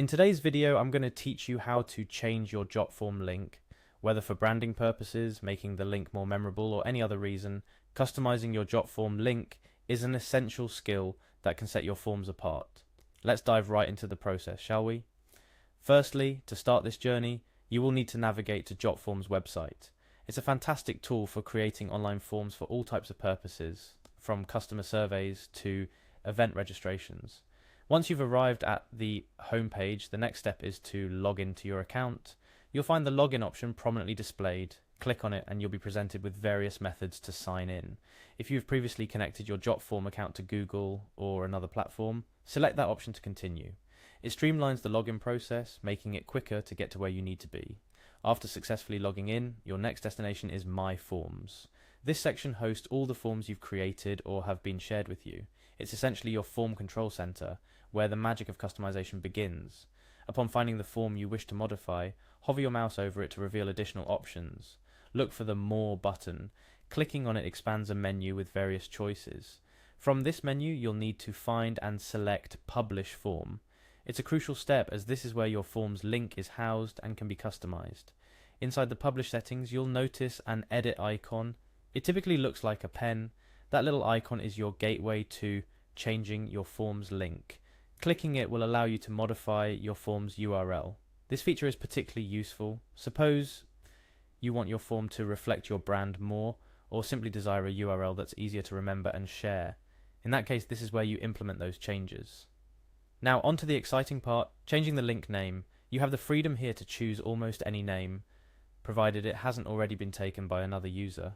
In today's video, I'm going to teach you how to change your Jotform link, whether for branding purposes, making the link more memorable, or any other reason. Customizing your Jotform link is an essential skill that can set your forms apart. Let's dive right into the process, shall we? Firstly, to start this journey, you will need to navigate to Jotform's website. It's a fantastic tool for creating online forms for all types of purposes, from customer surveys to event registrations. Once you've arrived at the homepage, the next step is to log into your account. You'll find the login option prominently displayed. Click on it and you'll be presented with various methods to sign in. If you've previously connected your Jotform account to Google or another platform, select that option to continue. It streamlines the login process, making it quicker to get to where you need to be. After successfully logging in, your next destination is My Forms. This section hosts all the forms you've created or have been shared with you. It's essentially your form control center, where the magic of customization begins. Upon finding the form you wish to modify, hover your mouse over it to reveal additional options. Look for the More button. Clicking on it expands a menu with various choices. From this menu, you'll need to find and select Publish Form. It's a crucial step as this is where your form's link is housed and can be customized. Inside the Publish settings, you'll notice an edit icon. It typically looks like a pen. That little icon is your gateway to changing your form's link. Clicking it will allow you to modify your form's URL. This feature is particularly useful. Suppose you want your form to reflect your brand more, or simply desire a URL that's easier to remember and share. In that case, this is where you implement those changes. Now, on to the exciting part, changing the link name. You have the freedom here to choose almost any name, provided it hasn't already been taken by another user.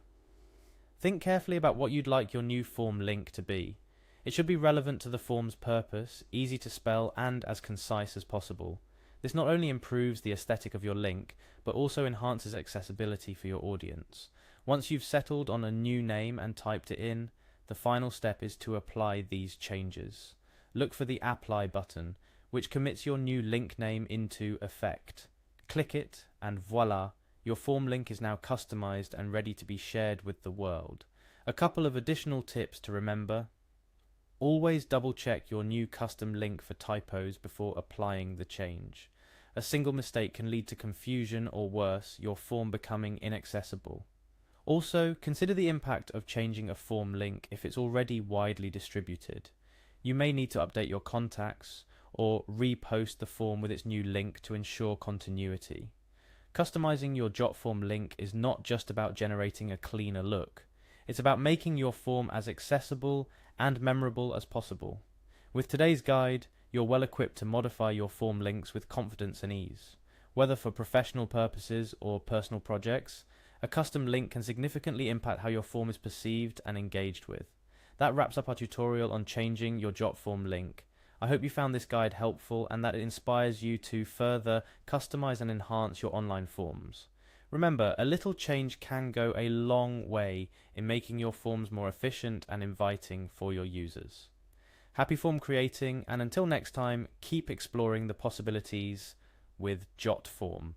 Think carefully about what you'd like your new form link to be. It should be relevant to the form's purpose, easy to spell, and as concise as possible. This not only improves the aesthetic of your link, but also enhances accessibility for your audience. Once you've settled on a new name and typed it in, the final step is to apply these changes. Look for the Apply button, which commits your new link name into effect. Click it, and voila, your form link is now customized and ready to be shared with the world. A couple of additional tips to remember. Always double check your new custom link for typos before applying the change. A single mistake can lead to confusion or worse, your form becoming inaccessible. Also, consider the impact of changing a form link if it's already widely distributed. You may need to update your contacts or repost the form with its new link to ensure continuity. Customizing your Jotform link is not just about generating a cleaner look. It's about making your form as accessible and memorable as possible. With today's guide, you're well equipped to modify your form links with confidence and ease. Whether for professional purposes or personal projects, a custom link can significantly impact how your form is perceived and engaged with. That wraps up our tutorial on changing your Jotform link. I hope you found this guide helpful and that it inspires you to further customize and enhance your online forms. Remember, a little change can go a long way in making your forms more efficient and inviting for your users. Happy form creating, and until next time, keep exploring the possibilities with Jotform.